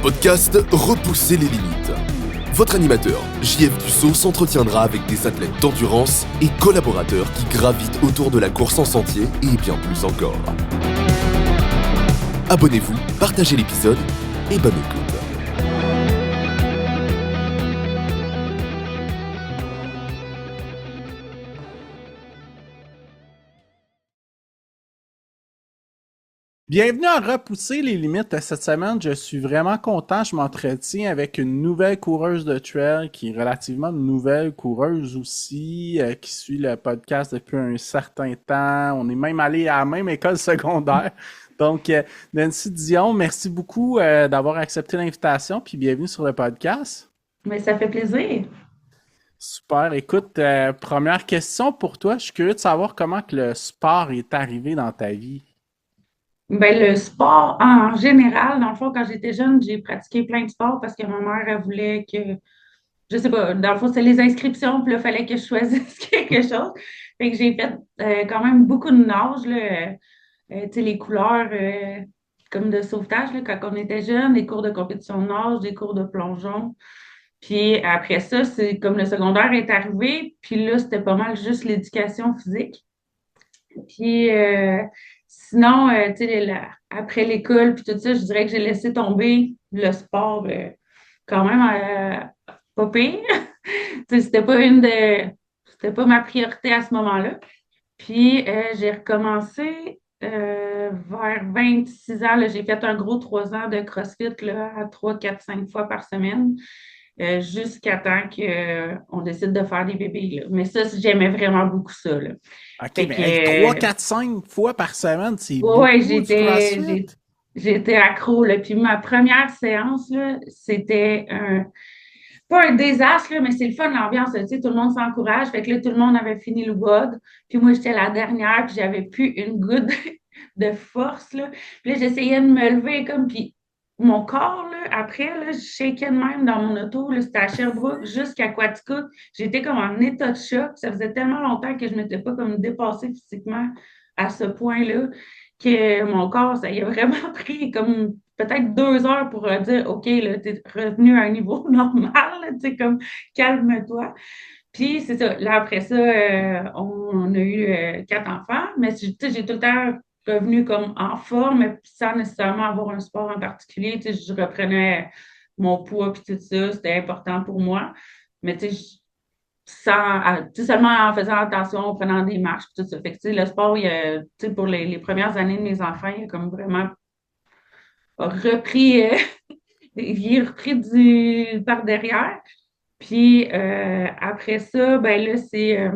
podcast Repousser les limites. Votre animateur, JF Dussault, s'entretiendra avec des athlètes d'endurance et collaborateurs qui gravitent autour de la course en sentier et bien plus encore. Abonnez-vous, partagez l'épisode et bonne écoute. Bienvenue à Repousser les limites. Cette semaine, je suis vraiment content. Je m'entretiens avec une nouvelle coureuse de trail qui est relativement une nouvelle coureuse aussi, qui suit le podcast depuis un certain temps. On est même allé à la même école secondaire. Donc, Nancy Dion, merci beaucoup d'avoir accepté l'invitation, puis bienvenue sur le podcast. Mais ça fait plaisir. Super. Écoute, première question pour toi. Je suis curieux de savoir comment que le sport est arrivé dans ta vie. Ben, le sport en général, dans le fond, quand j'étais jeune, j'ai pratiqué plein de sports parce que ma mère, elle voulait que, je sais pas, dans le fond, c'est les inscriptions, puis là, il fallait que je choisisse quelque chose. Fait que j'ai fait quand même beaucoup de nage, là, tu sais, les couleurs comme de sauvetage, là, quand on était jeune, des cours de compétition de nage, des cours de plongeon. Puis après ça, c'est comme le secondaire est arrivé, puis là, c'était pas mal juste l'éducation physique. Puis sinon, tu sais, après l'école, puis tout ça, je dirais que j'ai laissé tomber le sport quand même pas pire. Tu sais, c'était pas ma priorité à ce moment-là. Puis j'ai recommencé vers 26 ans. Là, j'ai fait un gros 3 ans de CrossFit là, à 3, 4, 5 fois par semaine. Jusqu'à temps qu'on décide de faire des bébés. Là. Mais ça, j'aimais vraiment beaucoup ça. Là. OK, Fait mais que, hey, 3, 4, 5 fois par semaine, c'est ouais, beaucoup du CrossFit. j'étais accro. Là. Puis ma première séance, là, c'était pas un désastre, là, mais c'est le fun, l'ambiance. Tu sais, tout le monde s'encourage. Fait que là, tout le monde avait fini le WOD. Puis moi, j'étais la dernière, puis j'avais plus une goutte de force. Là. Puis là, j'essayais de me lever comme, puis mon corps, là, après, là, je shakeais de même dans mon auto. Là, c'était à Sherbrooke jusqu'à Quaticook. J'étais comme en état de choc. Ça faisait tellement longtemps que je ne m'étais pas comme dépassée physiquement à ce point-là que mon corps, ça y a vraiment pris comme peut-être 2 heures pour dire OK, là, t'es revenu à un niveau normal, tu sais, comme calme-toi. Puis c'est ça. Là, après ça, on a eu 4 enfants, mais tu sais, j'ai tout le temps revenu comme en forme, sans nécessairement avoir un sport en particulier. Tu sais, je reprenais mon poids puis tout ça, c'était important pour moi. Mais tu sais, tu sais, seulement en faisant attention, en prenant des marches, puis tout ça. Fait que, tu sais, le sport, tu sais, pour les premières années de mes enfants, il a comme vraiment repris, il est repris par derrière. Puis après ça, ben là, c'est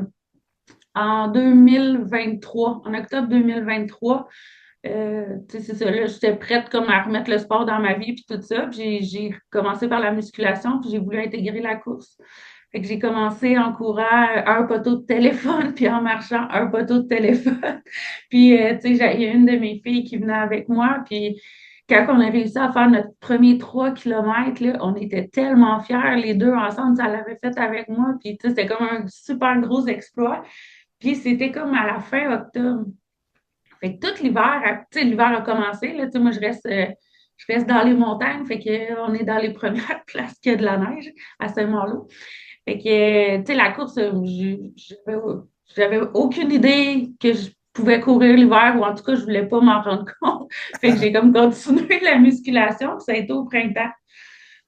en 2023, en octobre 2023, tu sais, c'est ça, là, j'étais prête comme à remettre le sport dans ma vie, puis tout ça. Puis j'ai commencé par la musculation, puis j'ai voulu intégrer la course. Fait que j'ai commencé en courant un poteau de téléphone, puis en marchant un poteau de téléphone. Puis, tu sais, il y a une de mes filles qui venait avec moi, puis quand on a réussi à faire notre premier 3 kilomètres, là, on était tellement fiers, les deux ensemble, ça l'avait fait avec moi, puis tu sais, c'était comme un super gros exploit. Puis c'était comme à la fin octobre. Fait que tout l'hiver, tu sais, l'hiver a commencé, là, tu sais, moi, je reste dans les montagnes, fait que on est dans les premières places qu'il y a de la neige à Saint-Malo. Fait que, tu sais, la course, j'avais aucune idée que je pouvais courir l'hiver, ou en tout cas, je voulais pas m'en rendre compte. Fait que j'ai comme continué la musculation, puis ça a été au printemps.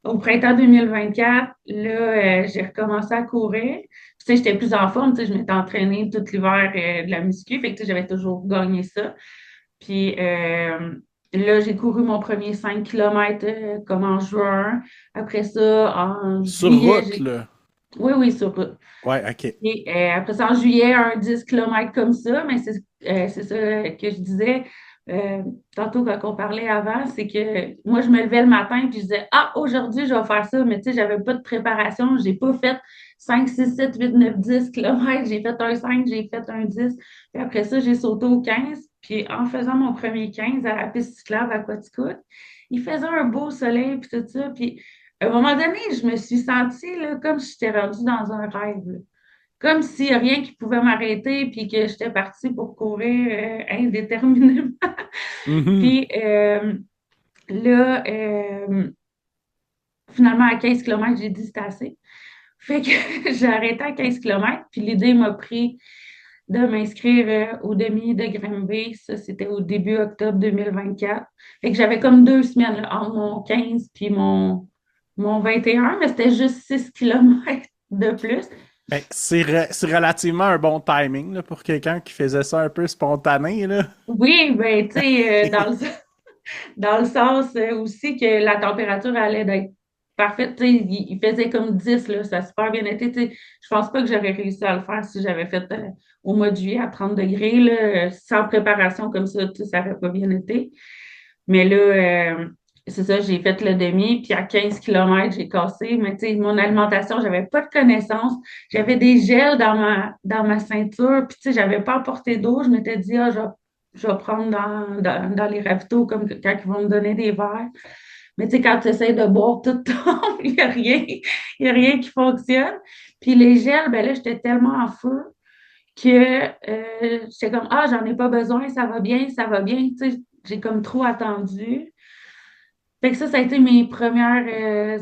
Au printemps 2024, là, j'ai recommencé à courir. Puis, tu sais, j'étais plus en forme, tu sais, je m'étais entraînée tout l'hiver de la muscu, fait que, tu sais, j'avais toujours gagné ça. Puis là, j'ai couru mon premier 5 km comme en juin. Après ça, en Sur juillet, route, là. Oui, oui, sur route. Ouais, OK. Et après ça, en juillet, un 10 km comme ça, mais c'est ça que je disais tantôt quand on parlait avant, c'est que moi, je me levais le matin et je disais, ah, aujourd'hui, je vais faire ça, mais tu sais, j'avais pas de préparation, j'ai pas fait 5, 6, 7, 8, 9, 10 km, j'ai fait un 5, j'ai fait un 10, puis après ça, j'ai sauté au 15, puis en faisant mon premier 15 à la piste cyclable à Quaticook, il faisait un beau soleil, puis tout ça, puis à un moment donné, je me suis sentie là, comme si j'étais rendue dans un rêve. Là. Comme s'il n'y a rien qui pouvait m'arrêter, puis que j'étais partie pour courir indéterminément. Mhm. Puis là, finalement, à 15 km, j'ai dit c'est assez. Fait que j'ai arrêté à 15 km, puis l'idée m'a pris de m'inscrire au demi de Granby. Ça, c'était au début octobre 2024. Fait que j'avais comme 2 semaines là, entre mon 15 puis mon 21, mais c'était juste 6 kilomètres de plus. Ben, c'est relativement un bon timing là, pour quelqu'un qui faisait ça un peu spontané, là. Oui, ben, tu sais, dans le sens aussi que la température allait d'être parfaite. Tu sais, il faisait comme 10 là, ça a super bien été. Tu sais, je pense pas que j'aurais réussi à le faire si j'avais fait au mois de juillet à 30 degrés, là, sans préparation comme ça, tu sais, ça n'aurait pas bien été. Mais là, c'est ça, j'ai fait le demi, puis à 15 kilomètres j'ai cassé. Mais tu sais, mon alimentation, j'avais pas de connaissances. J'avais des gels dans ma ceinture, puis tu sais, j'avais pas apporté d'eau. Je m'étais dit, ah, je vais prendre dans les ravitaux comme quand ils vont me donner des verres. Mais tu sais, quand tu essaies de boire tout le temps, il y a rien qui fonctionne. Puis les gels, ben là, j'étais tellement en feu que j'étais comme, ah, j'en ai pas besoin, ça va bien, ça va bien. Tu sais, j'ai comme trop attendu. Fait que ça a été mes premières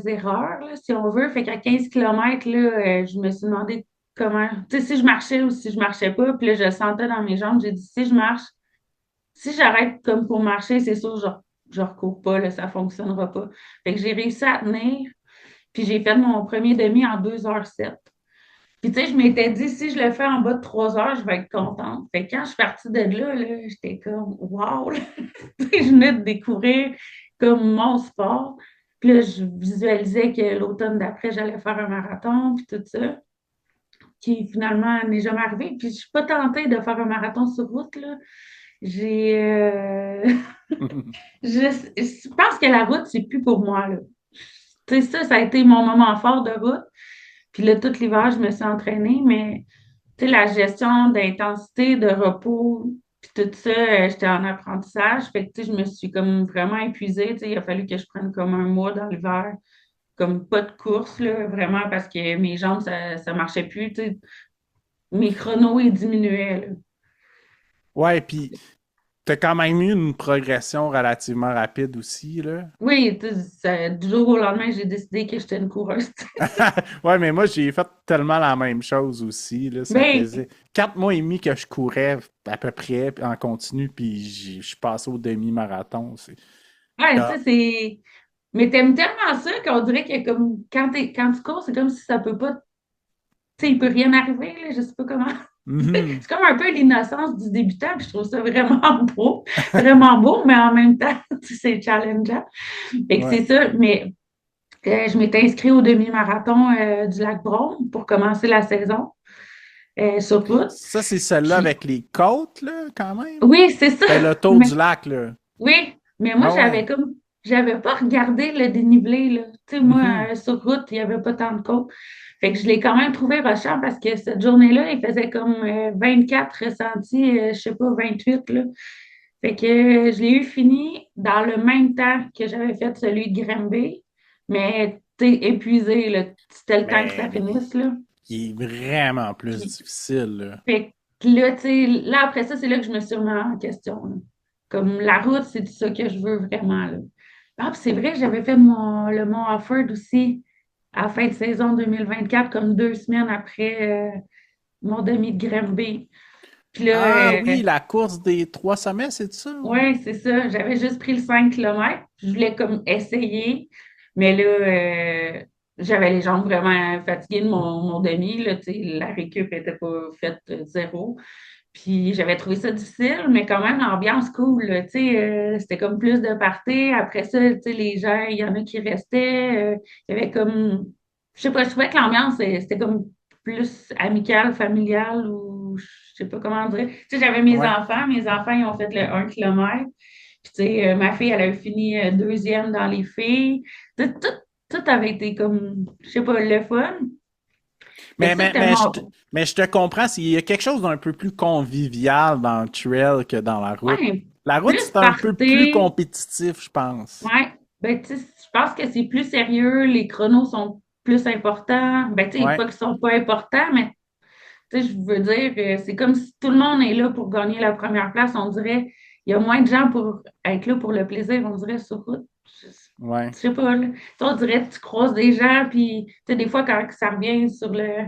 erreurs, là, si on veut. Fait qu'à 15 km, là, je me suis demandé comment, tu sais, si je marchais ou si je marchais pas. Puis là, je le sentais dans mes jambes. J'ai dit, si je marche, si j'arrête comme pour marcher, c'est sûr, je recours pas, là, ça fonctionnera pas. Fait que j'ai réussi à tenir. Puis j'ai fait mon premier demi en 2h07. Puis tu sais, je m'étais dit, si je le fais en bas de 3 heures, je vais être contente. Fait que quand je suis partie de là, j'étais comme, wow! Là. Tu sais, je venais de découvrir comme mon sport. Puis là, je visualisais que l'automne d'après, j'allais faire un marathon, puis tout ça, qui finalement n'est jamais arrivé. Puis je suis pas tentée de faire un marathon sur route, là. J'ai... je pense que la route, c'est plus pour moi, là. Tu sais, ça a été mon moment fort de route. Puis là, tout l'hiver, je me suis entraînée, mais tu sais, la gestion d'intensité, de repos, puis tout ça, j'étais en apprentissage. Fait que, tu sais, je me suis comme vraiment épuisée. Tu sais, il a fallu que je prenne comme un mois dans l'hiver, comme pas de course, là, vraiment, parce que mes jambes, ça marchait plus. Tu sais, mes chronos, ils diminuaient, là. Ouais, puis t'as quand même eu une progression relativement rapide aussi, là. Oui, tu sais, du jour au lendemain, j'ai décidé que j'étais une coureuse. Ouais, mais moi, j'ai fait tellement la même chose aussi, là. Ça Mais, faisait 4 mois et demi que je courais à peu près en continu, puis je suis passé au demi-marathon. ouais, Ah. ça, c'est. Mais t'aimes tellement ça qu'on dirait que comme quand tu cours, c'est comme si ça peut pas. Tu sais, il peut rien arriver, là, je sais pas comment. Mhm. C'est comme un peu l'innocence du débutant, puis je trouve ça vraiment beau, mais en même temps, c'est challengeant. Fait que Ouais. c'est ça, mais je m'étais inscrite au demi-marathon du Lac Brome pour commencer la saison sur route. Ça, c'est celle-là Puis, avec les côtes, là, quand même. oui, c'est ça, Ben, le tour mais du lac, là. oui, mais moi, Ah ouais. j'avais pas regardé le dénivelé, là. Tu sais, Mhm. moi, sur route, il y avait pas tant de côtes. Fait que je l'ai quand même trouvé rushant parce que cette journée-là, il faisait comme 24 ressentis, je sais pas, 28, là. Fait que je l'ai eu fini dans le même temps que j'avais fait celui de Granby, mais tu sais, épuisé, là. C'était le temps que ça Mais finisse, là. il est vraiment plus Puis, difficile, là. fait que là, tu sais, là, après ça, c'est là que je me suis remis en question, là. Comme la route, c'est ça que je veux vraiment, là. Ah, puis c'est vrai, j'avais fait le Mont Offord aussi à la fin de saison 2024, comme 2 semaines après mon demi de Granby. Puis Ah là, oui, la course des 3 sommets, c'est ça? ouais, c'est ça. J'avais juste pris le 5 km. Je voulais comme essayer. Mais là, j'avais les jambes vraiment fatiguées de mon demi. Là, tu sais, la récup n'était pas faite zéro. Puis j'avais trouvé ça difficile, mais quand même, l'ambiance cool. Là, tu sais, c'était comme plus de party. Après ça, tu sais, les gens, il y en a qui restaient. Il y avait comme, je sais pas, je trouvais que l'ambiance, c'était comme plus amicale, familiale ou je sais pas comment dire. Tu sais, j'avais Ouais. mes enfants, ils ont fait le 1 km. Puis, tu sais, ma fille, elle a fini deuxième dans les filles. Tout avait été comme, je sais pas, le fun. Fait Mais, que ça, mais, c'était mais, je te, mon. mais je te comprends, il y a quelque chose d'un peu plus convivial dans le trail que dans la route. Ouais, La route, plus c'est un peu plus party. compétitif, je pense. Ouais, ben, tu sais, je pense que c'est plus sérieux, les chronos sont plus importants. Ben, tu sais, Ouais. pas qu'ils sont pas importants, mais tu sais, je veux dire, c'est comme si tout le monde est là pour gagner la première place. On dirait, il y a moins de gens pour être là pour le plaisir, on dirait, sur route. Ouais. Je sais pas, là. Tu sais, on dirait que tu croises des gens, puis tu sais, des fois, quand ça revient sur le.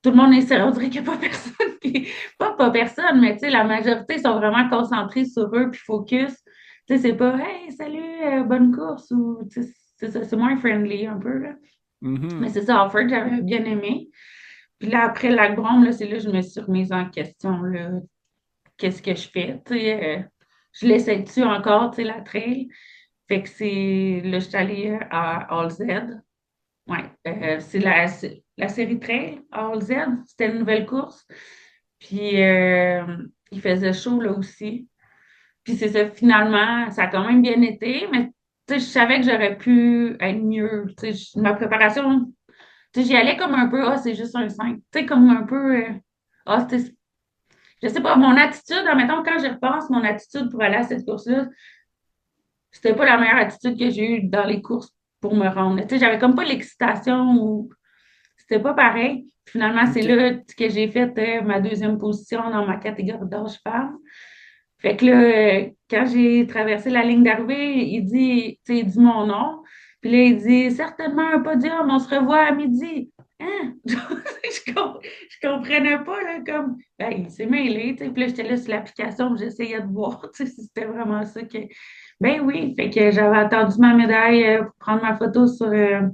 Tout le monde est sérieux, on dirait qu'il n'y a pas personne qui. Pas personne, mais tu sais, la majorité sont vraiment concentrés sur eux, puis focus. Tu sais, c'est pas Hey, salut, bonne course, ou tu sais, c'est ça, c'est moins friendly un peu, là. Mais Mhm. c'est ça, Offord, j'avais bien aimé. Puis là, après le lac Brome, là, c'est là que je me suis remise en question, là. Qu'est-ce que je fais? Tu sais, je l'essaie-tu encore, tu sais, la trail? Fait que là, je suis allée à All Z. Ouais, c'est la série trail, All Z. C'était une nouvelle course. Puis, il faisait chaud là aussi. Puis, c'est ça, finalement, ça a quand même bien été, mais tu sais, je savais que j'aurais pu être mieux. Tu sais, ma préparation, tu sais, j'y allais comme un peu, c'est juste un 5. Tu sais, comme un peu, c'était je sais pas, mon attitude, admettons, quand j'y repense, mon attitude pour aller à cette course-là, c'était pas la meilleure attitude que j'ai eue dans les courses pour me rendre. Tu sais, j'avais comme pas l'excitation ou c'était pas pareil. Finalement, c'est OK. là que j'ai fait ma deuxième position dans ma catégorie d'âge femme. Fait que là, quand j'ai traversé la ligne d'arrivée, il dit, tu sais, il dit mon nom. Puis là, il dit, certainement un podium, on se revoit à midi. Hein? Je comprenais pas, là, comme, ben, il s'est mêlé, tu sais. Puis là, j'étais là sur l'application, puis j'essayais de voir, tu sais, si c'était vraiment ça que. Ben oui, fait que j'avais attendu ma médaille pour prendre ma photo sur le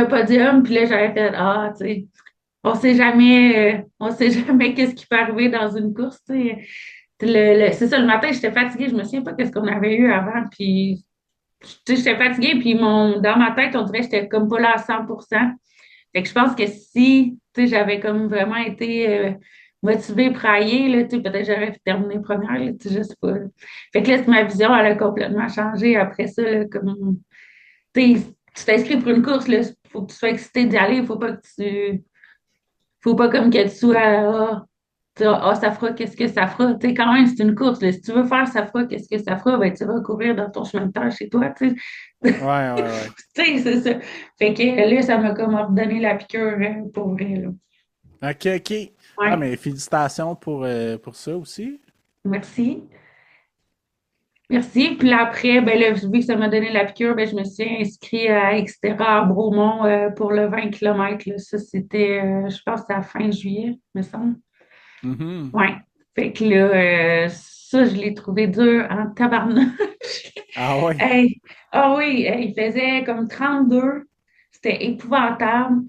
podium, puis là, j'avais fait, tu sais, on sait jamais qu'est-ce qui peut arriver dans une course, tu sais. C'est ça, le matin, j'étais fatiguée. Je me souviens pas qu'est-ce qu'on avait eu avant. Puis, tu sais, j'étais fatiguée. Puis, dans ma tête, on dirait que j'étais comme pas là à 100%. Fait que je pense que si, tu sais, j'avais comme vraiment été motivée pour aller, là, tu sais, peut-être j'aurais terminé première, là, tu sais, je sais pas. Fait que là, ma vision, elle a complètement changé après ça, là, comme, tu sais, tu t'inscris pour une course, là, faut que tu sois excité d'y aller. Faut pas comme que tu sois, ça fera, qu'est-ce que ça fera? Tu sais, quand même, c'est une course, là. Si tu veux faire ça fera, qu'est-ce que ça fera? Ben, tu vas courir dans ton chemin de terre chez toi, tu sais. Ouais, ouais, ouais. Tu sais, c'est ça. Fait que là, ça m'a comme redonné la piqûre pour vrai, là. OK, OK. Ah, Ouais, mais félicitations pour ça aussi. merci. Merci. Puis là, après, ben là, vu que ça m'a donné la piqûre, ben, je me suis inscrite à Extera à Bromont pour le 20 km. Là. Ça, c'était, je pense, à la fin juillet, me semble. Mhm. Ouais. Fait que là, ça, je l'ai trouvé dur en tabarnak. Ah ouais. Hey, ah oui, il faisait comme 32. C'était épouvantable.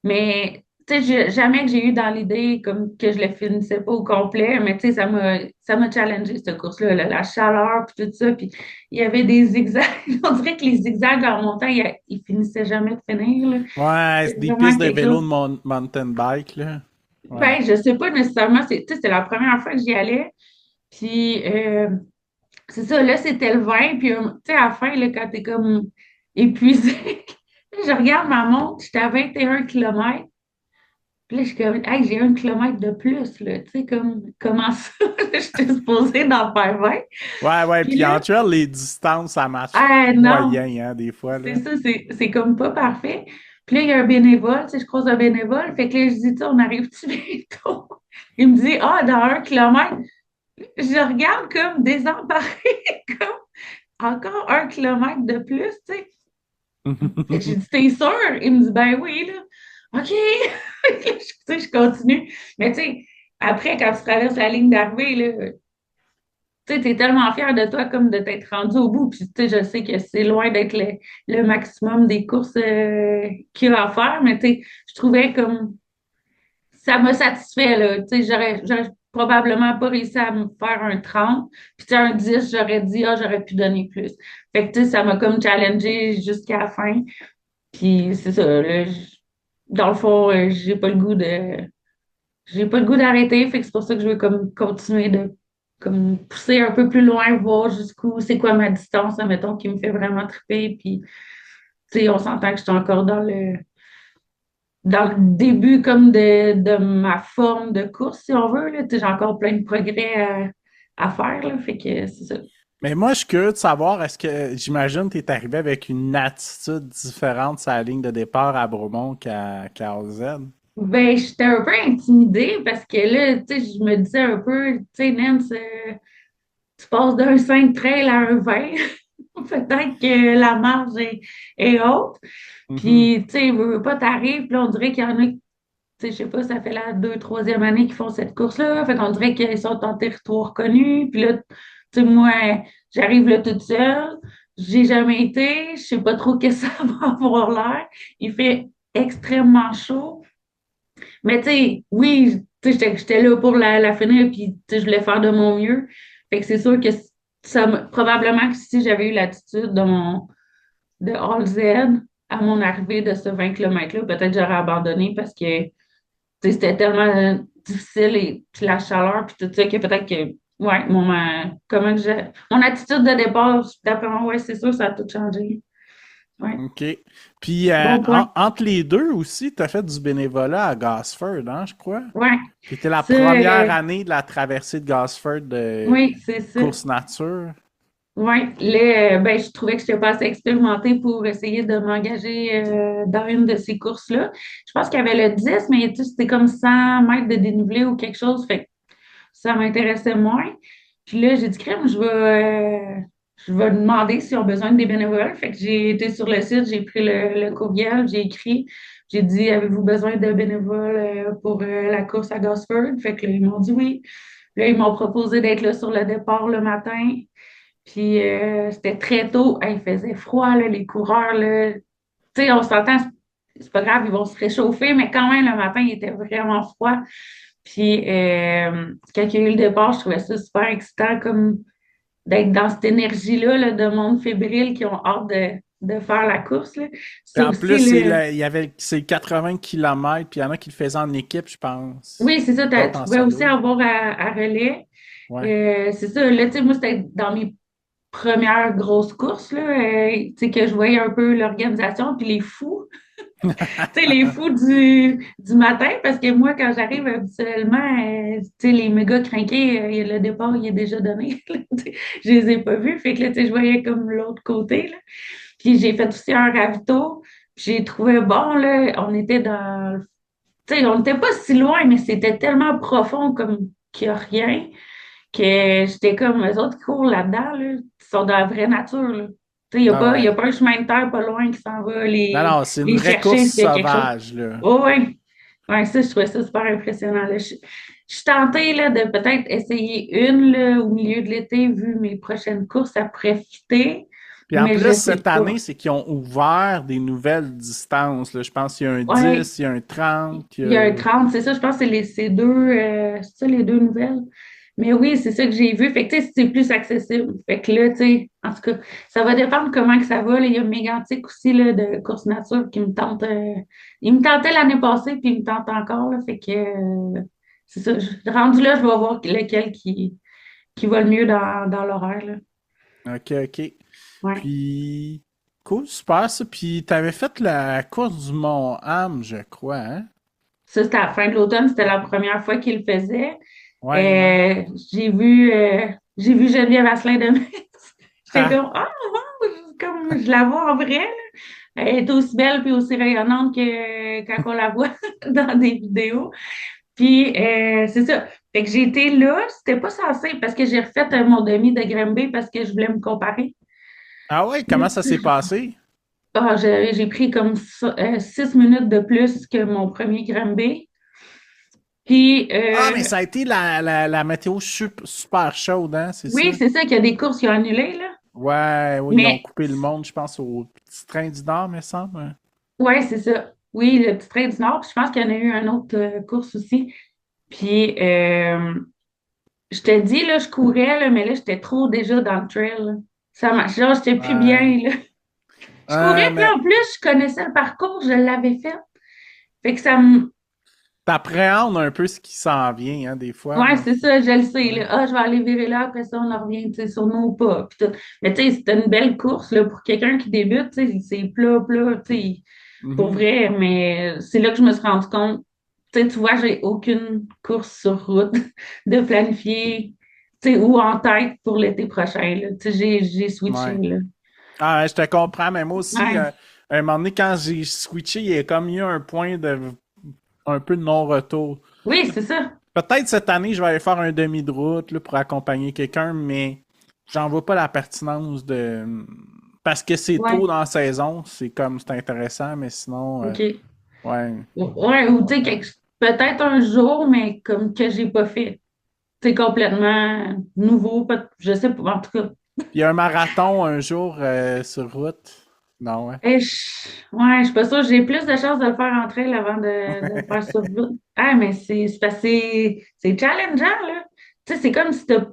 Mais tu sais, jamais que j'ai eu dans l'idée comme que je le finissais pas au complet. Mais tu sais, ça m'a challengé cette course-là, là, la chaleur puis tout ça. Puis il y avait des zigzags. On dirait que les zigzags en montant, ils finissaient jamais de finir, là. Ouais, c'est C'est des vraiment pistes de quelque vélo chose. de mountain bike, là. Ouais. Ben, je sais pas nécessairement. Tu sais, c'est la première fois que j'y allais. Puis c'est ça, là, c'était le 20, puis tu sais, à la fin, là, quand t'es comme épuisé, je regarde ma montre, j'étais à 21 km. Puis là, je suis comme, hey, j'ai 1 kilomètre de plus, là, tu sais, comment ça? J'étais supposée d'en faire 20. Ouais, ouais, Puis puis là, en trail, les distances, ça marche non, moyen, hein, des fois, c'est là. ça, c'est comme pas parfait. Puis là, il y a un bénévole, tu sais, je croise un bénévole, fait que là, je dis, tu sais, on arrive-tu bientôt? Il me dit, dans 1 kilomètre. Je regarde comme désemparée, comme encore 1 kilomètre de plus, tu sais. Fait que j'ai dit, t'es sûr? Il me dit, ben oui, là. OK. Tu sais, je continue. Mais tu sais, après, quand tu traverses la ligne d'arrivée, là, tu sais, t'es tellement fier de toi comme de t'être rendu au bout. Puis, tu sais, je sais que c'est loin d'être le maximum des courses qu'il y a à faire, mais tu sais, je trouvais comme ça m'a satisfait, là. Tu sais, j'aurais probablement pas réussi à me faire un 30. Puis, tu sais, un 10, j'aurais dit, j'aurais pu donner plus. Fait que, tu sais, ça m'a comme challengé jusqu'à la fin. Puis, c'est ça, là. Dans le fond, j'ai pas le goût d'arrêter. Fait que c'est pour ça que je veux comme continuer de comme pousser un peu plus loin, voir jusqu'où, c'est quoi ma distance, admettons, qui me fait vraiment triper. Puis, tu sais, on s'entend que je suis encore dans le début comme de ma forme de course, si on veut, là. Tu sais, j'ai encore plein de progrès à faire, là. Fait que c'est ça. Mais moi, je suis curieux de savoir, est-ce que j'imagine que tu es arrivé avec une attitude différente sur la ligne de départ à Bromont qu'à OZ? Ben, j'étais un peu intimidée parce que là, tu sais, je me disais un peu, tu sais, Nance, tu passes d'un 5 trail à un 20. peut-être que la marge est haute. Mhm. Puis, tu sais, veux pas, t'arrives, puis là, on dirait qu'il y en a, tu sais, je sais pas, ça fait la troisième année qu'ils font cette course-là. Fait qu'on dirait qu'ils sont en territoire connu. Puis là, tu sais, moi, j'arrive là toute seule. J'ai jamais été. Je sais pas trop qu'est-ce que ça va avoir l'air. Il fait extrêmement chaud. Mais tu sais, oui, tu sais, j'étais là pour la finir, puis tu sais, je voulais faire de mon mieux. Fait que c'est sûr que probablement que si j'avais eu l'attitude de All Z à mon arrivée de ce 20 km-là, peut-être j'aurais abandonné parce que tu sais, c'était tellement difficile et puis la chaleur, puis tout ça, que peut-être que, ouais, mon attitude de départ, d'après moi, ouais, c'est sûr, ça a tout changé. Ouais. OK. Puis, Bon point. entre les deux aussi, tu as fait du bénévolat à Gosford, hein, je crois? Ouais. C'était la Ça, première année de la traversée de Gosford de oui, c'est ça. course nature. Oui, là, ben, je trouvais que je n'étais pas assez expérimentée pour essayer de m'engager dans une de ces courses-là. Je pense qu'il y avait le 10, mais tu sais, c'était comme 100 mètres de dénivelé ou quelque chose, fait que ça m'intéressait moins. Puis là, j'ai dit, crème, je vais demander s'ils ont besoin de des bénévoles. Fait que j'ai été sur le site, j'ai pris le courriel, j'ai écrit, j'ai dit, avez-vous besoin de bénévoles pour la course à Gosford? Fait que là, ils m'ont dit oui. Là, ils m'ont proposé d'être là sur le départ le matin. Puis c'était très tôt. Hey, il faisait froid, là, les coureurs, là. Tu sais, on s'entend, c'est pas grave, ils vont se réchauffer, mais quand même, le matin, il était vraiment froid. Puis quand il y a eu le départ, je trouvais ça super excitant, comme d'être dans cette énergie-là, là, de monde fébrile qui ont hâte de faire la course, là. Puis Ça en plus, aussi, là, il y avait c'est 80 km, puis il y en a qui le faisaient en équipe, je pense. oui, c'est ça, D'autres tu en pouvais aussi solo. avoir à relais. Ouais. C'est ça, là, tu sais, moi, c'était dans mes première grosse course, là, tu sais, que je voyais un peu l'organisation, puis les fous, tu sais, les fous du matin, parce que moi, quand j'arrive habituellement, tu sais, les méga crinqués, le départ, il est déjà donné, là, tu sais, je les ai pas vus, fait que là, tu sais, je voyais comme l'autre côté, là. Puis j'ai fait aussi un ravito, puis j'ai trouvé bon, là, on était tu sais, on n'était pas si loin, mais c'était tellement profond comme qu'il n'y a rien que j'étais comme les autres qui courent là-dedans, là, ils sont dans la vraie nature, là. Tu sais, Ah il y a ouais. pas un chemin de terre pas loin qui s'en va Non, non, c'est une les vraie course chercher s'il y a quelque chose. sauvage, là. Oh, ouais. Ouais, ça, je trouvais ça super impressionnant, là. Je suis tentée, là, de peut-être essayer une, là, au milieu de l'été, vu mes prochaines courses, ça pourrait fitter, Puis en mais je plus, sais cette année, pas. c'est qu'ils ont ouvert des nouvelles distances, là. Je pense qu'il y a un Ouais, 10, il y a un 30, il y il y a un a... 30, c'est ça, je pense que c'est deux, c'est ça, les deux nouvelles. Mais oui, c'est ça que j'ai vu. Fait que, tu sais, c'est plus accessible. Fait que là, tu sais, en tout cas, ça va dépendre comment que ça va, là. Il y a Mégantic aussi, là, de course nature qui me tente. Il me tentait l'année passée, puis il me tente encore, là. Fait que, c'est ça. Rendu là, je vais voir lequel qui va le mieux dans l'horaire, là. OK, OK. Ouais. Puis, cool, super, ça. Puis, t'avais fait la course du Mont-Ham, je crois, hein? Ça, c'était à la fin de l'automne. C'était la première fois qu'il le faisait. Ouais, ouais. J'ai vu Geneviève Asselin de Metz. J'étais Ah, comme, ah, wow, comme je la vois en vrai, là. Elle est aussi belle puis aussi rayonnante que quand on la voit dans des vidéos. Puis, c'est ça. Fait que j'ai été là, c'était pas censé parce que j'ai refait mon demi de Grimby parce que je voulais me comparer. ah ouais, comment ça s'est passé? Ah, j'ai pris comme 6 minutes de plus que mon premier Grimby. Puis, Ah, mais ça a été la météo super chaude, hein, c'est oui, ça? c'est ça qu'il y a des courses qui ont annulé, là. Ouais, oui, ils ont Mais, coupé le monde, je pense, au petit train du Nord, me semble. ouais, c'est ça. Oui, le petit train du Nord. Puis je pense qu'il y en a eu une autre course aussi. Puis, je te dis, là, je courais, là, mais là, j'étais trop déjà dans le trail, là. Genre, j'étais plus Ouais. bien, là. Je courais, puis Mais en plus, je connaissais le parcours, je l'avais fait. Fait que ça me... t'appréhendes un peu ce qui s'en vient, hein, des fois, Ouais, là. c'est ça, je le sais, Ouais. là. Ah, je vais aller virer là, après ça, on en revient, tu sais, sur nos pas, puis tout. Mais tu sais, c'était une belle course, là, pour quelqu'un qui débute, tu sais, c'est plat, plat, tu sais, pour Mhm. vrai, mais c'est là que je me suis rendu compte. Tu sais, tu vois, j'ai aucune course sur route de planifier, tu sais, ou en tête pour l'été prochain, là. Tu sais, j'ai switché, Ouais. là. Ah, ouais, je te comprends, mais moi aussi, Ouais. à un moment donné, quand j'ai switché, il y a comme eu un point de un peu de non-retour. Oui, c'est ça. Peut-être cette année, je vais aller faire un demi de route là, pour accompagner quelqu'un, mais j'en vois pas la pertinence de... Parce que c'est tôt Ouais, dans la saison, c'est intéressant, mais sinon, OK. ouais. Ouais, ou tu sais, peut-être un jour, mais comme que j'ai pas fait. C'est complètement nouveau, je sais pas, en tout cas. Puis un marathon un jour sur route. Non, ouais. Ouais, je suis pas sûre, j'ai plus de chances de le faire en trail avant de le faire sur route. Ah, mais c'est parce que c'est challengeant, là. Tu sais, c'est comme si t'as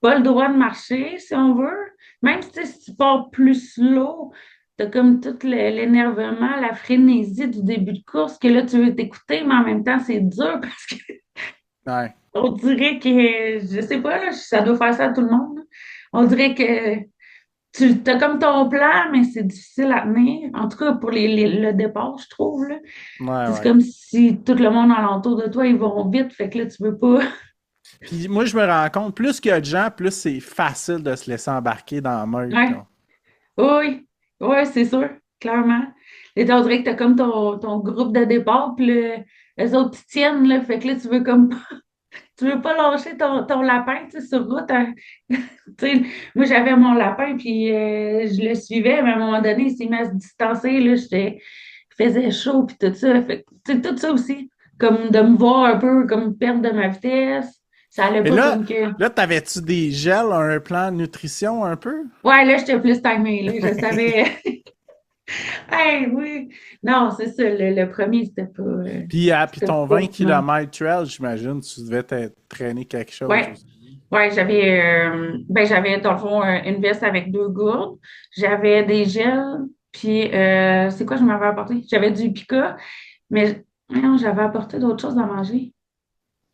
pas le droit de marcher, si on veut. Même si, tu sais, si tu pars plus slow, t'as comme tout l'énervement, la frénésie du début de course, que là, tu veux t'écouter, mais en même temps, c'est dur parce que Ouais. on dirait que, je sais pas, là, ça doit faire ça à tout le monde, là. On dirait que tu as comme ton plan, mais c'est difficile à tenir. En tout cas, pour le départ, je trouve, là. Ouais, C'est ouais. comme si tout le monde alentour de toi, ils vont vite, fait que là, tu veux pas. Puis moi, je me rends compte, plus qu'il y a de gens, plus c'est facile de se laisser embarquer dans la meute, Ouais, là. oui, oui, c'est sûr, clairement. Et on dirait que t'as comme ton groupe de départ, puis les autres, ils tiennent, là, fait que là, tu veux comme tu veux pas lâcher ton lapin, tu sais, sur route, hein. Tu sais, moi, j'avais mon lapin, puis je le suivais, mais à un moment donné, il s'est mis à se distancer, là, il faisait chaud, puis tout ça. Fait que, tu sais, tout ça aussi, comme de me voir un peu, comme perdre de ma vitesse. Ça allait Mais pas comme que... là, t'avais-tu des gels, un plan de nutrition un peu? Ouais, là, j'étais plus timée, là, je savais... Hey, oui! Non, c'est ça, le premier, Puis c'était ton pas 20 optimal. km trail, j'imagine, tu devais traîner quelque chose Ouais, aussi. ouais, j'avais dans le fond une veste avec deux gourdes, j'avais des gels, puis c'est quoi je m'avais apporté? J'avais du pica, mais non, j'avais apporté d'autres choses à manger.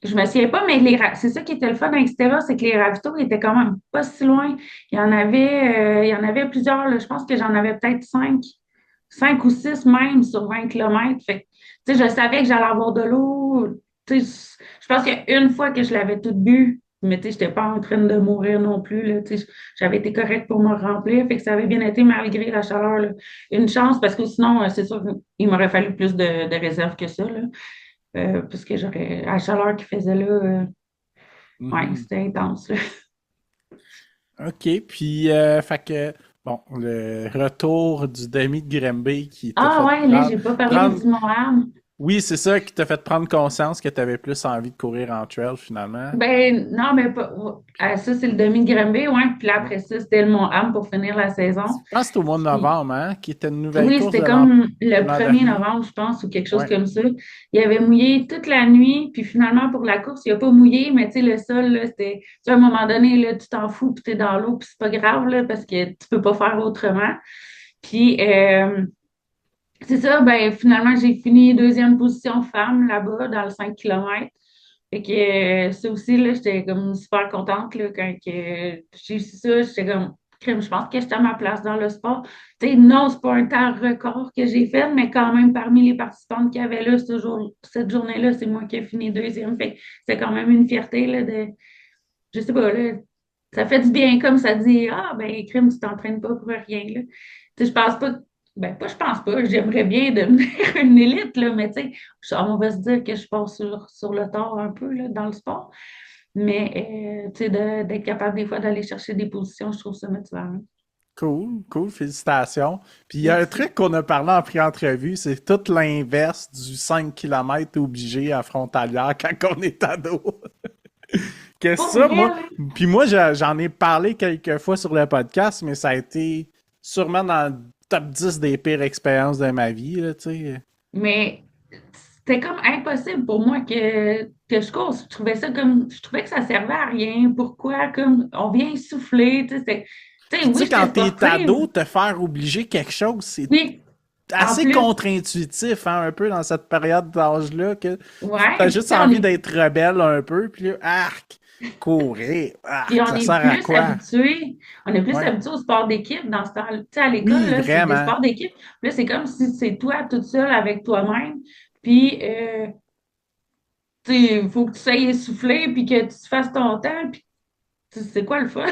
Je me souviens pas, mais c'est ça qui était le fun avec Stella, c'est que les ravitaux étaient quand même pas si loin. Il y en avait plusieurs, là. Je pense que j'en avais peut-être cinq ou six même sur 20 kilomètres. Fait que, tu sais, je savais que j'allais avoir de l'eau. Tu sais, je pense qu'il y a une fois que je l'avais toute bu, mais tu sais, j'étais pas en train de mourir non plus, là. Tu sais, j'avais été correcte pour me remplir, fait que ça avait bien été malgré la chaleur, là. Une chance, parce que sinon, c'est sûr qu'il m'aurait fallu plus de réserve que ça, là. Parce que la chaleur qu'il faisait là, ouais, Mhm. c'était intense, là. OK, puis fait que bon, le retour du demi de Grimby qui t'a Ah fait ouais, là, j'ai pas parlé prendre du Moab. oui, c'est ça qui t'a fait prendre conscience que tu avais plus envie de courir en trail finalement. Ben, non, mais pas. Ça, c'est le demi de Granby, ouais. Puis là, Ouais. après ça, c'était le Mont-Ham pour finir la Je saison. pense que c'était au mois de Puis, novembre, hein, qui était une nouvelle oui, course c'était de comme le l'an 1er dernier. novembre, je pense, ou quelque chose Ouais. comme ça. Il avait mouillé toute la nuit, puis finalement, pour la course, il n'a pas mouillé, mais tu sais, le sol, là, c'était. Tu sais, à un moment donné, là, tu t'en fous, puis t'es dans l'eau, puis c'est pas grave, là, parce que tu peux pas faire autrement. Puis, c'est ça, ben, finalement, j'ai fini deuxième position femme là-bas, dans le 5 kilomètres. Fait que ça aussi, là, j'étais comme super contente là, quand j'ai su ça. J'étais comme, crème, je pense que j'étais à ma place dans le sport. Tu sais, non, c'est pas un temps record que j'ai fait, mais quand même, parmi les participantes qu'il y avait là, cette journée-là, c'est moi qui ai fini deuxième. Fait que c'est quand même une fierté là, je sais pas, là, ça fait du bien comme ça dit, ah, ben, crème, tu t'entraînes pas pour rien, là. Tu sais, je pense pas, ben, pas, je pense pas, j'aimerais bien devenir une élite, là, mais tu sais, on va se dire que je passe sur le tard un peu, là, dans le sport. Mais, tu sais, d'être capable des fois d'aller chercher des positions, je trouve ça motivant. Cool, cool, félicitations. Puis il y a un Merci. truc qu'on a parlé en pré-entrevue, c'est tout l'inverse du 5 km obligé à frontalière quand on est ado. Qu'est-ce Pour que ça, vrai, moi? là, Puis moi, j'en ai parlé quelques fois sur le podcast, mais ça a été sûrement dans le top 10 des pires expériences de ma vie, là, tu sais. mais c'était comme impossible pour moi que je course. Je trouvais que ça servait à rien. Pourquoi? Comme, on vient souffler, tu sais, Puis tu oui, sais, quand j'étais t'es sportive. ado, te faire obliger quelque chose, c'est Oui, en assez plus, contre-intuitif, hein, un peu dans cette période d'âge-là, que t'as ouais, puis tu juste sais, on envie est, d'être rebelle un peu, puis là, arc, courir, puis arc, ça sert à quoi? on est plus Ouais. habitué au sport d'équipe dans ce temps. Tu sais, à l'école, Oui, là, c'est des vraiment. sports d'équipe. Puis là, c'est comme si c'est toi toute seule avec toi-même. Puis, tu sais, il faut que tu sois essoufflé, puis que tu fasses ton temps, puis c'est quoi le fun?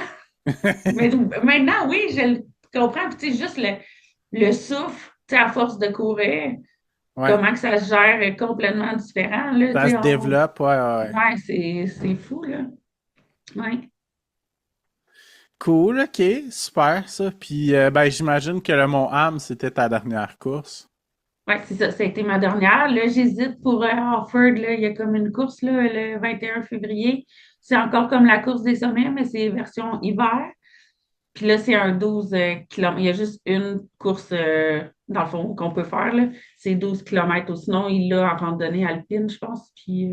Mais maintenant, oui, je le comprends. Puis, tu sais, juste le souffle, tu sais, à force de courir, Ouais, comment que ça se gère est complètement différent, là, tu ça sais, se développe, ouais, ouais. ouais, c'est fou, là. Ouais. Cool, ok, super ça. Puis ben j'imagine que le Mont Ham, c'était ta dernière course. Ouais, c'est ça, ça a été ma dernière. Là, j'hésite pour Hartford, là, il y a comme une course là, le 21 février. C'est encore comme la course des sommets, mais c'est version hiver. Puis là, c'est un 12 km. Il y a juste une course, dans le fond, qu'on peut faire, là. C'est 12 kilomètres. Ou sinon, il l'a en randonnée alpine, je pense. Puis,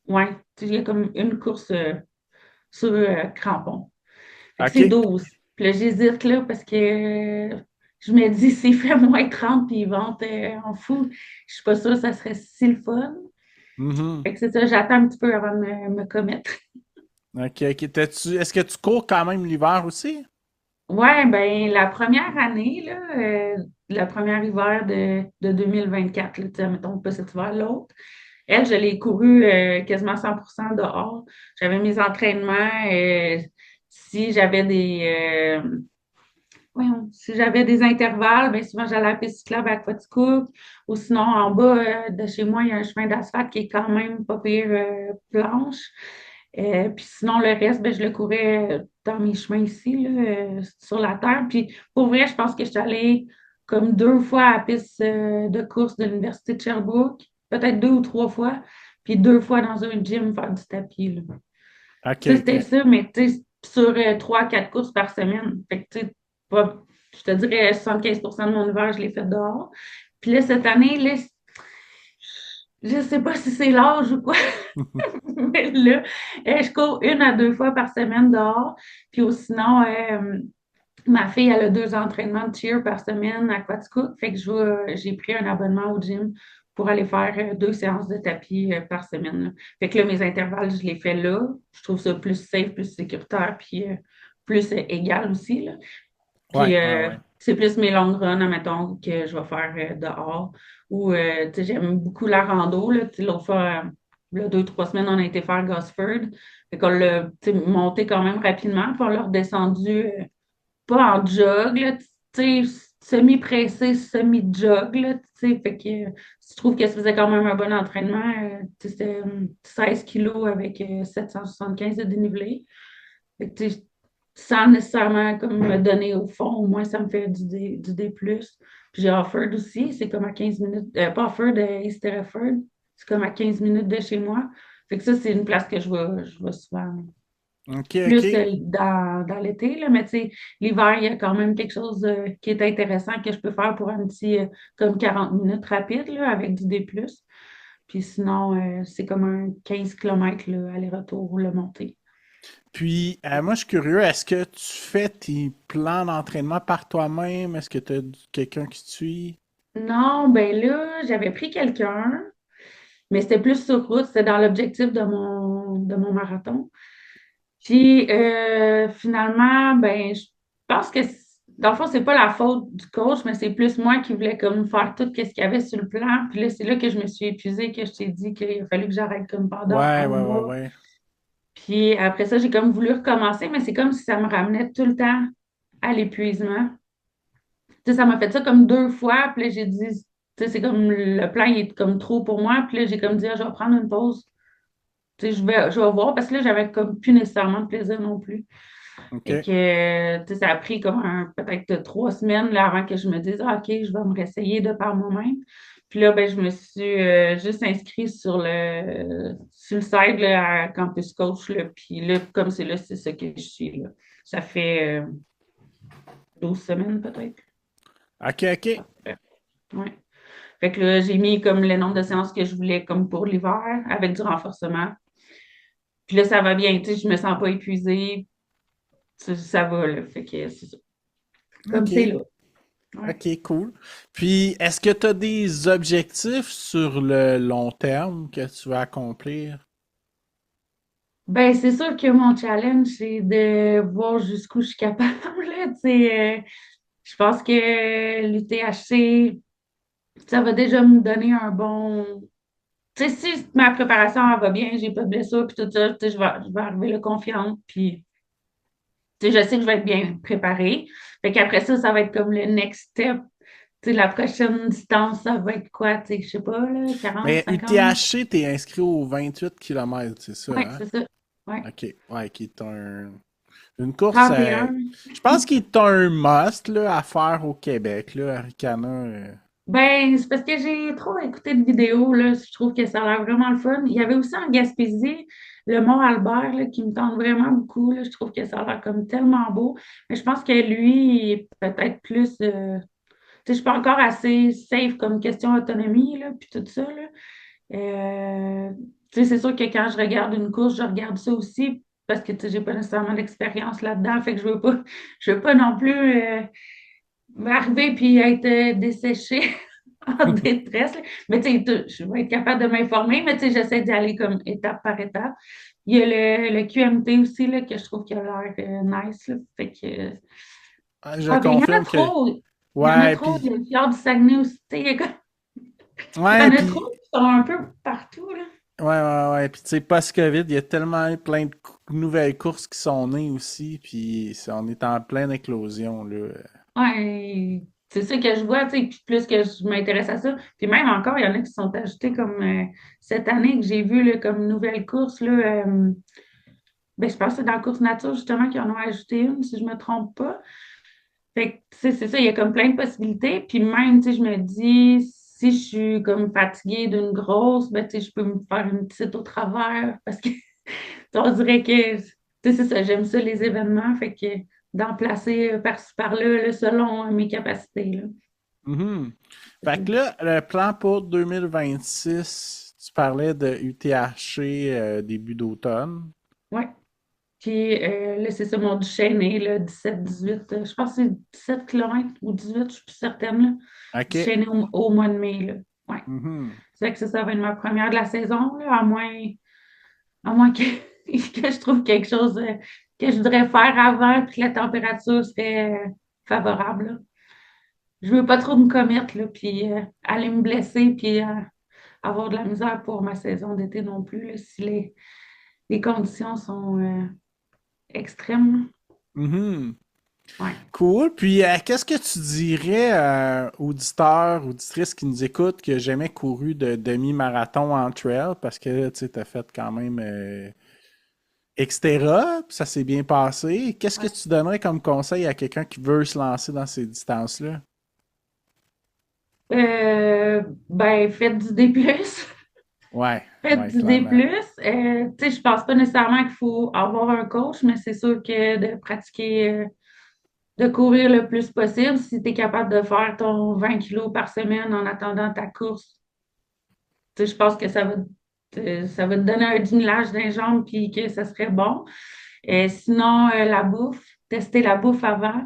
ouais, tu sais, il y a comme une course sur crampon. Fait que c'est Ok. 12. Puis là, j'hésite, là, parce que je me dis, s'il fait moins 30 puis ils vont en fou, je suis pas sûre que ça serait si le fun. Mhm. Fait que c'est ça, j'attends un petit peu avant de me commettre. Ok, ok. Est-ce que tu cours quand même l'hiver aussi? Ouais, ben la première année, là, le premier hiver de 2024, là, tu sais, mettons pas cet hiver, l'autre, elle, je l'ai couru quasiment 100% dehors. J'avais mes entraînements. Si j'avais si j'avais des intervalles, ben souvent j'allais à la piste cyclable à Aquaticook. Ou sinon, en bas de chez moi, il y a un chemin d'asphalte qui est quand même pas pire planche. Puis sinon, le reste, ben, je le courais dans mes chemins ici, là, sur la terre. Puis pour vrai, je pense que je suis allée comme 2 fois à la piste de course de l'Université de Sherbrooke, peut-être 2 ou 3 fois, puis 2 fois dans un gym faire du tapis, là. Ok, Tu sais, c'était ok. ça, mais tu sais, sur 3, 4 courses par semaine. Fait que, tu sais, je te dirais 75% de mon hiver, je l'ai fait dehors. Puis là, cette année, là, je sais pas si c'est l'âge ou quoi, mais là, je cours 1 à 2 fois par semaine dehors. Puis sinon, ma fille, elle a 2 entraînements de cheer par semaine à Quaticook. Fait que j'ai pris un abonnement au gym pour aller faire 2 séances de tapis par semaine, là. Fait que là, mes intervalles, je les fais là. Je trouve ça plus safe, plus sécuritaire, puis plus égal aussi, là. Ouais, Puis ouais, ouais. c'est plus mes long runs, admettons, que je vais faire dehors. Ou, tu sais, j'aime beaucoup la rando, là. Tu sais, l'autre fois, là, 2, 3 semaines, on a été faire Gosford. Fait qu'on l'a, tu sais, monté quand même rapidement, puis on l'a redescendu, pas en jog, là, tu sais, semi-pressé, semi-jog, là, tu sais. Fait que je trouve que ça faisait quand même un bon entraînement. Tu sais, c'était 16 kilos avec 775 de dénivelé. Fait que, tu sais, sans nécessairement comme me donner au fond, au moins ça me fait du D+. Puis j'ai Offord aussi, c'est comme à 15 minutes, pas Offord, East Hereford, c'est comme à 15 minutes de chez moi. Fait que ça, c'est une place que je vais souvent. Ok, ok. Plus dans l'été, là, mais tu sais, l'hiver, il y a quand même quelque chose qui est intéressant que je peux faire pour un petit comme 40 minutes rapide là, avec du D+. Puis sinon, c'est comme un 15 km là, aller-retour, le montée. Puis, moi, je suis curieux, est-ce que tu fais tes plans d'entraînement par toi-même? Est-ce que tu as quelqu'un qui te suit? Non, ben là, j'avais pris quelqu'un, mais c'était plus sur route, c'était dans l'objectif de mon marathon. Puis finalement, ben, je pense que dans le fond, c'est pas la faute du coach, mais c'est plus moi qui voulais comme faire tout ce qu'il y avait sur le plan. Puis là, c'est là que je me suis épuisée, que je t'ai dit qu'il a fallu que j'arrête comme pendant Ouais, un ouais, ouais, mois. ouais. Puis après ça, j'ai comme voulu recommencer, mais c'est comme si ça me ramenait tout le temps à l'épuisement. Tu sais, ça m'a fait ça comme 2 fois. Puis là, j'ai dit, tu sais, c'est comme le plan, il est comme trop pour moi. Puis là, j'ai comme dit, ah, je vais prendre une pause. Tu sais, je vais voir parce que là, j'avais comme plus nécessairement de plaisir non plus. OK. Et que, tu sais, ça a pris comme peut-être 3 semaines là, avant que je me dise, ah, OK, je vais me réessayer de par moi-même. Puis là, ben, je me suis juste inscrite sur le site là, à Campus Coach. Là, puis là, comme c'est là, c'est ça que je suis là. Ça fait 12 semaines peut-être. OK, OK. Ouais. Fait que là, j'ai mis comme le nombre de séances que je voulais comme pour l'hiver avec du renforcement. Puis là, ça va bien, tu sais, je me sens pas épuisée. Ça va, là. Fait que c'est ça. Comme c'est OK. là. Ouais. OK, cool. Puis, est-ce que tu as des objectifs sur le long terme que tu veux accomplir? Ben, c'est sûr que mon challenge, c'est de voir jusqu'où je suis capable, là. Tu sais, je pense que l'UTHC, ça va déjà me donner un bon. Tu sais, si ma préparation elle va bien, j'ai pas de blessure, puis tout ça, tu sais, je vais arriver là confiante, puis tu sais, je sais que je vais être bien préparée. Fait qu'après ça, ça va être comme le next step. Tu sais, la prochaine distance, ça va être quoi? Tu sais, je sais pas, là, 40, Mais 50? UTHC, t'es inscrit aux 28 km, c'est ça, Ouais, hein? c'est ça. Ouais. OK. Ouais, qui est un. Une course, 31. je pense qu'il est un must là, à faire au Québec, là, Arikana. Ben, c'est parce que j'ai trop écouté de vidéos, là. Je trouve que ça a l'air vraiment le fun. Il y avait aussi en Gaspésie, le Mont-Albert, là, qui me tente vraiment beaucoup, là. Je trouve que ça a l'air comme tellement beau. Mais je pense que lui, il est peut-être plus. Tu sais, je suis pas encore assez safe comme question autonomie, là, puis tout ça, là. Euh, Tu sais, c'est sûr que quand je regarde une course, je regarde ça aussi parce que, tu sais, j'ai pas nécessairement d'expérience là-dedans. Fait que je veux pas non plus arriver puis être desséchée en détresse, là. Mais tu sais, je vais être capable de m'informer, mais tu sais, j'essaie d'y aller comme étape par étape. Il y a le QMT aussi, là, que je trouve qu'il a l'air nice, là. Fait que, Je ah, ben, il y en a confirme que. trop. Il y en a Ouais, trop. puis. Il y a le fjord du Saguenay aussi. Tu sais, il y Ouais, en a puis. trop qui sont un peu partout, là. Ouais. Puis, tu sais, post-COVID, il y a tellement plein de nouvelles courses qui sont nées aussi. Puis, on est en pleine éclosion, là. Ouais, c'est ça que je vois, tu sais, puis plus que je m'intéresse à ça. Puis même encore, il y en a qui sont ajoutés comme cette année que j'ai vu là, comme nouvelle course, là, ben, je pense que c'est dans la course nature, justement, qu'ils en ont ajouté une, si je me trompe pas. Fait que, tu sais, c'est ça, il y a comme plein de possibilités. Puis même, tu sais, je me dis, si je suis comme fatiguée d'une grosse, ben, tu sais, je peux me faire une petite au travers parce que on dirait que, tu sais, c'est ça, j'aime ça, les événements, fait que d'en placer par-ci par-là, là, selon mes capacités, là. Mhm. Fait que là, le plan pour 2026, tu parlais de UTHC début d'automne. Ouais. Puis là, c'est ça, mon Duchesne, là, 17-18, je pense que c'est 17 kilomètres ou 18, je suis plus certaine, là. OK. Duchesne au mois de mai, là. Ouais. Mhm. C'est vrai que ça va être ma première de la saison, là, à moins que, que je trouve quelque chose que je voudrais faire avant, puis que la température serait favorable, là. Je veux pas trop me commettre, là, puis aller me blesser, puis avoir de la misère pour ma saison d'été non plus, là, si les conditions sont extrêmes. Mhm. Ouais. Cool. Puis, qu'est-ce que tu dirais auditeurs, auditrices qui nous écoutent qui n'ont jamais couru de demi-marathon en trail parce que tu as fait quand même Xterra, puis ça s'est bien passé. Qu'est-ce que Ouais. tu donnerais comme conseil à quelqu'un qui veut se lancer dans ces distances-là? Ben, faites du D+. Faites Ouais, du D+. clairement. Tu sais, je pense pas nécessairement qu'il faut avoir un coach, mais c'est sûr que de pratiquer, de courir le plus possible, si tu es capable de faire ton 20 kilos par semaine en attendant ta course, tu sais, je pense que ça va te donner un diminuage d'un jambes puis que ça serait bon. Sinon, la bouffe, tester la bouffe avant.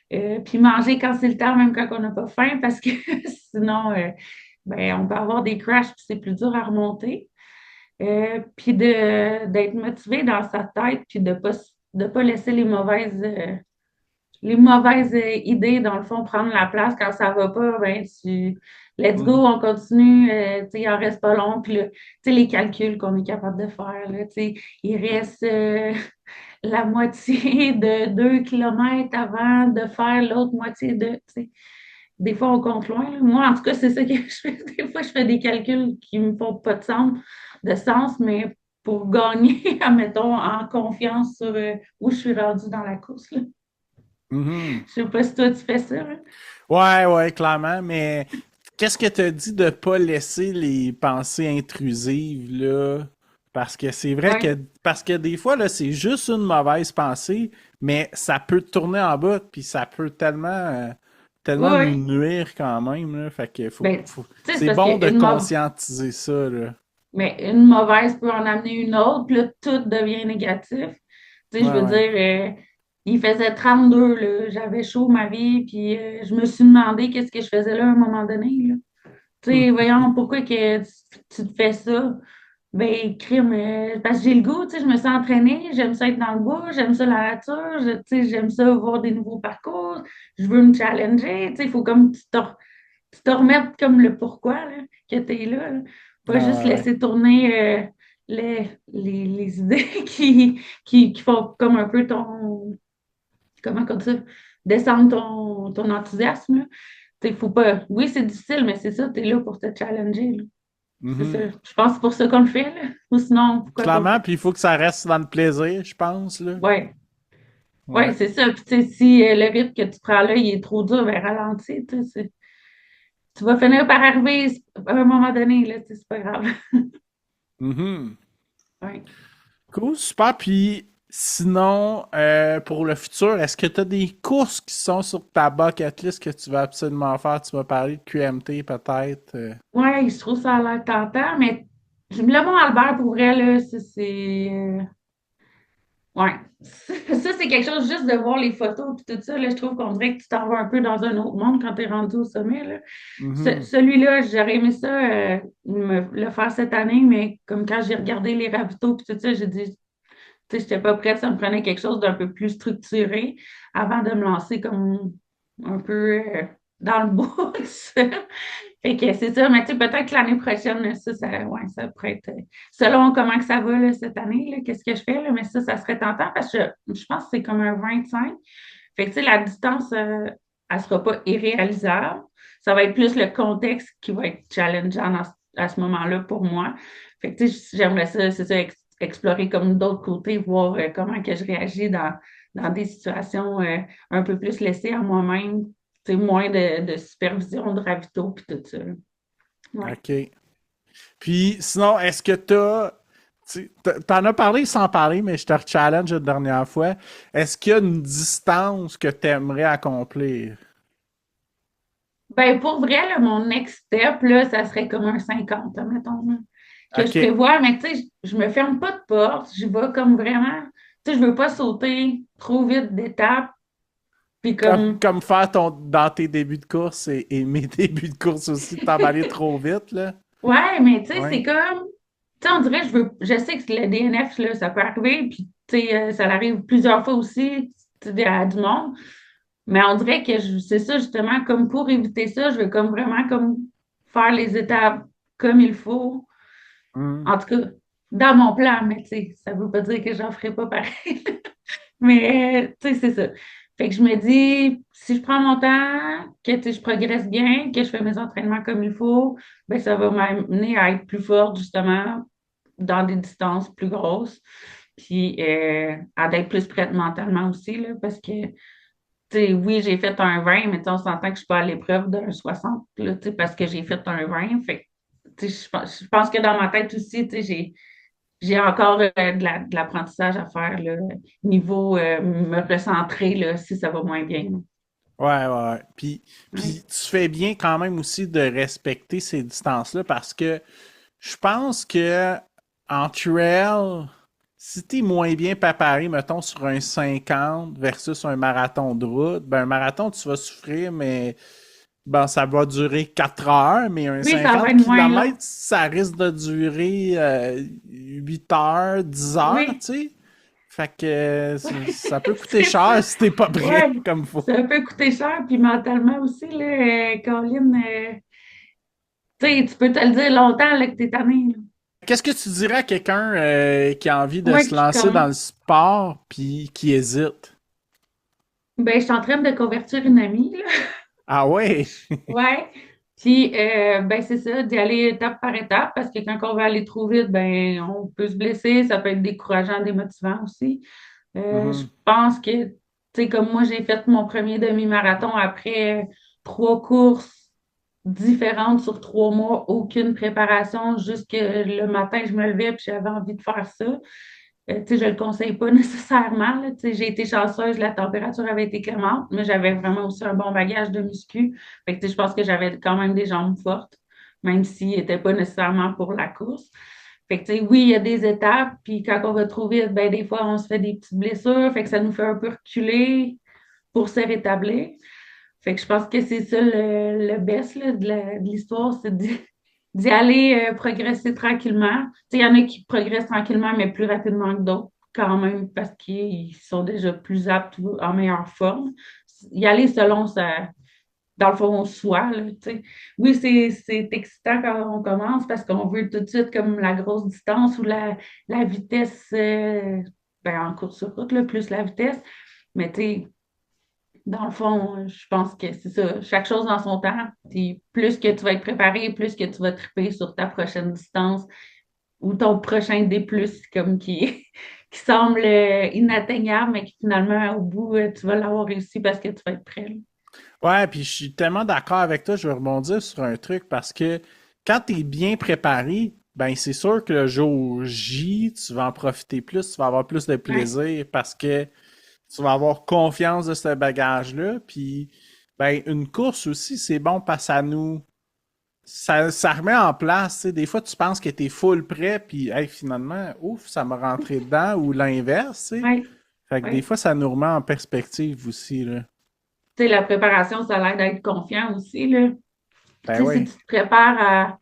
Puis manger quand c'est le temps, même quand on n'a pas faim, parce que sinon, ben, on peut avoir des crashs puis c'est plus dur à remonter. Puis d'être motivé dans sa tête, puis de pas laisser les mauvaises idées, dans le fond, prendre la place quand ça va pas, ben let's go, Mhm. on continue, tu sais, il en reste pas long, puis là, tu sais, les calculs qu'on est capable de faire, là, tu sais, il reste la moitié de 2 kilomètres avant de faire l'autre moitié de, tu sais, des fois, on compte loin, là. Moi, en tout cas, c'est ça que je fais. Des fois, je fais des calculs qui me font pas de sens, mais pour gagner, admettons, en confiance sur où je suis rendue dans la course, là. Mhm. Je sais pas si toi, tu fais ça, là. Ouais, clairement, mais qu'est-ce que tu dit de pas laisser les pensées intrusives, là? Parce que c'est vrai Ouais. que, parce que des fois, là, c'est juste une mauvaise pensée, mais ça peut te tourner en bas, puis ça peut Oui, tellement nous oui. nuire quand même, là. Fait que Ben, tu sais, c'est c'est parce bon de qu'une conscientiser ça, là. mais une mauvaise peut en amener une autre, puis là, tout devient négatif. Tu sais, je veux Ouais. dire, il faisait 32 là, j'avais chaud ma vie, puis je me suis demandé qu'est-ce que je faisais là à un moment donné, là. Tu sais, voyons, pourquoi que tu te fais ça? Ben, crime, parce que j'ai le goût, tu sais, je me suis entraînée, j'aime ça être dans le bois, j'aime ça la nature, tu sais, j'aime ça voir des nouveaux parcours, je veux me challenger, tu sais, il faut comme tu te remettes comme le pourquoi, là, que tu es là, là. Pas juste Ouais. laisser tourner les idées qui font comme un peu comment comme ça, descendre ton enthousiasme, là. Tu sais, faut pas, oui, c'est difficile, mais c'est ça, tu es là pour te challenger, là. C'est ça. Mhm. Je pense que c'est pour ça qu'on le fait, là. Ou sinon, pourquoi qu'on le Clairement, fait? puis il faut que ça reste dans le plaisir, je pense, là. Ouais. Ouais, Ouais. c'est ça. Puis, tu sais, si le rythme que tu prends là, il est trop dur, ben ralentis, tu sais, tu vas finir par arriver à un moment donné, là, tu sais, c'est pas grave. Mhm. Ouais. Cool, super. Puis sinon, pour le futur, est-ce que tu as des courses qui sont sur ta bucket list que tu vas absolument faire? Tu m'as parlé de QMT peut-être. Ouais, je trouve ça a l'air tentant, mais le Mont-Albert, pour vrai, là, ouais. Ça, c'est quelque chose juste de voir les photos et tout ça. Là, je trouve qu'on dirait que tu t'en vas un peu dans un autre monde quand tu es rendu au sommet. Là. Mhm. Celui-là, j'aurais aimé ça le faire cette année, mais comme quand j'ai regardé les ravitaux et tout ça, j'ai dit, tu sais, j'étais pas prête, ça me prenait quelque chose d'un peu plus structuré avant de me lancer comme un peu dans le bout. Fait que c'est ça, mais tu sais, peut-être que l'année prochaine, ouais, ça pourrait être, selon comment que ça va là, cette année, là, qu'est-ce que je fais, là, mais ça serait tentant parce que je pense que c'est comme un 25. Fait que tu sais, la distance, elle sera pas irréalisable. Ça va être plus le contexte qui va être challengeant à ce moment-là pour moi. Fait que tu sais, j'aimerais ça, c'est ça, explorer comme d'autres côtés, voir comment que je réagis dans des situations un peu plus laissées à moi-même, tu sais, moins de supervision de ravito puis tout ça. Ouais. OK. Puis sinon, est-ce que t'en as parlé sans parler, mais je te challenge la dernière fois. Est-ce qu'il y a une distance que tu aimerais accomplir? Ben, pour vrai, là, mon next step, là, ça serait comme un 50, mettons, là, que je OK. prévois. Mais tu sais, je me ferme pas de porte. Je vais comme vraiment, tu sais, je veux pas sauter trop vite d'étapes. Puis Comme, comme, comme faire dans tes débuts de course et mes débuts de course aussi, de t'emballer trop vite, là. ouais, mais tu sais, Ouais. c'est comme, tu sais, on dirait, je sais que le DNF, là, ça peut arriver. Puis, tu sais, ça arrive plusieurs fois aussi, tu sais, à du monde. Mais on dirait que c'est ça, justement, comme pour éviter ça, je veux comme vraiment comme faire les étapes comme il faut. Hmm. En tout cas, dans mon plan, mais tu sais, ça ne veut pas dire que j'en ferai pas pareil. Mais tu sais, c'est ça. Fait que je me dis, si je prends mon temps, que tu sais, je progresse bien, que je fais mes entraînements comme il faut, ben ça va m'amener à être plus forte, justement, dans des distances plus grosses. Puis à d'être plus prête mentalement aussi, là, parce que tu sais, oui, j'ai fait un 20, mais tu sais, on s'entend que je suis pas à l'épreuve d'un 60, là, tu sais, parce que j'ai fait un 20. Fait que, tu sais, je pense que dans ma tête aussi, tu sais, j'ai encore de l'apprentissage à faire, là, niveau me recentrer, là, si ça va moins bien. Ouais, ouais, ouais. Puis, Ouais. puis tu fais bien quand même aussi de respecter ces distances-là parce que je pense que en trail, si t'es moins bien préparé, mettons, sur un 50 versus un marathon de route, ben un marathon, tu vas souffrir, mais ben, ça va durer 4 heures, mais un Oui, ça va 50 être moins long. kilomètres, ça risque de durer 8 heures, 10 heures, tu Oui. sais. Fait que ça peut coûter cher si t'es pas Ouais, prêt comme faut. ça peut coûter cher, puis mentalement aussi, là, Colin, tu sais, tu peux te le dire longtemps, là, que t'es tanné, là. Qu'est-ce que tu dirais à quelqu'un qui a envie de Ouais, se qui lancer dans compte. le sport puis qui hésite? Ben, je suis en train de convertir une amie, là. Ah ouais? Ouais. Puis, ben, c'est ça, d'y aller étape par étape, parce que quand on va aller trop vite, ben, on peut se blesser, ça peut être décourageant, démotivant aussi. Je Mhm. pense que, tu sais, comme moi, j'ai fait mon premier demi-marathon après 3 courses différentes sur 3 mois, aucune préparation, juste que le matin, je me levais puis j'avais envie de faire ça. Tu sais, je le conseille pas nécessairement, là. Tu sais, j'ai été chanceuse, la température avait été clémente, mais j'avais vraiment aussi un bon bagage de muscu. Fait que, tu sais, je pense que j'avais quand même des jambes fortes, même s'ils n'étaient pas nécessairement pour la course. Fait que, tu sais, oui, il y a des étapes, puis quand on va trop vite, ben, des fois, on se fait des petites blessures, fait que ça nous fait un peu reculer pour se rétablir. Fait que je pense que c'est ça le best là, de l'histoire, c'est d'y aller progresser tranquillement. Tu sais, il y en a qui progressent tranquillement, mais plus rapidement que d'autres, quand même, parce qu'ils sont déjà plus aptes ou en meilleure forme. Y aller selon dans le fond, soi, là, tu sais. Oui, c'est excitant quand on commence parce qu'on veut tout de suite comme la grosse distance ou la vitesse ben, en course sur route, là, plus la vitesse. Mais tu sais, dans le fond, je pense que c'est ça. Chaque chose dans son temps. Puis plus que tu vas être préparé, plus que tu vas triper sur ta prochaine distance ou ton prochain D+, comme qui semble inatteignable, mais qui finalement, au bout, tu vas l'avoir réussi parce que tu vas être prêt. Là. Ouais, puis je suis tellement d'accord avec toi, je veux rebondir sur un truc parce que quand tu es bien préparé, ben c'est sûr que le jour J, tu vas en profiter plus, tu vas avoir plus de Ouais, plaisir parce que tu vas avoir confiance de ce bagage-là. Puis, ben, une course aussi, c'est bon parce que ça remet en place. Tu sais. Des fois, tu penses que tu es full prêt, puis hey, finalement, ouf, ça m'a rentré dedans, ou l'inverse. Tu sais. ouais, Fait que des ouais. fois, ça nous remet en perspective aussi. Là. Tu sais, la préparation, ça l'aide à être confiant aussi, là. Ben Tu sais, si oui. tu te prépares à.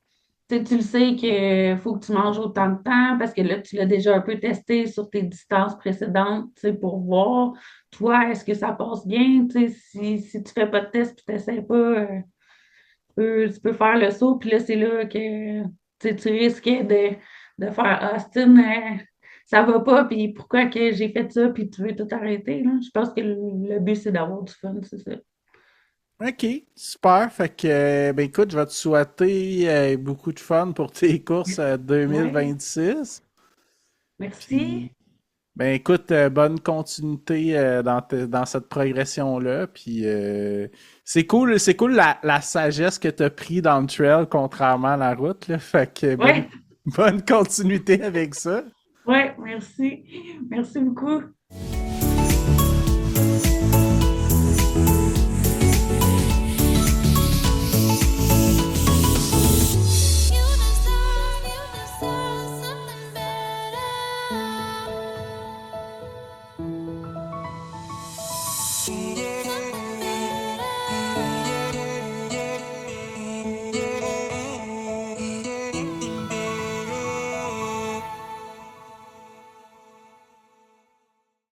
Tu sais, tu le sais qu'il faut que tu manges autant de temps parce que là, tu l'as déjà un peu testé sur tes distances précédentes, tu sais, pour voir, toi, est-ce que ça passe bien? Tu sais, si tu fais pas de test puis tu n'essaies pas, tu peux faire le saut, puis là, c'est là que tu risques de faire Austin, ça va pas, puis pourquoi que j'ai fait ça, puis tu veux tout arrêter, là? Je pense que le but, c'est d'avoir du fun, c'est ça. OK, super. Fait que, ben écoute, je vais te souhaiter beaucoup de fun pour tes courses Ouais, 2026. merci. Puis, ben écoute, bonne continuité dans cette progression-là. Puis, c'est cool la sagesse que tu as pris dans le trail contrairement à la route. Là. Fait que Ouais, bonne continuité avec ça. ouais, merci. Merci beaucoup.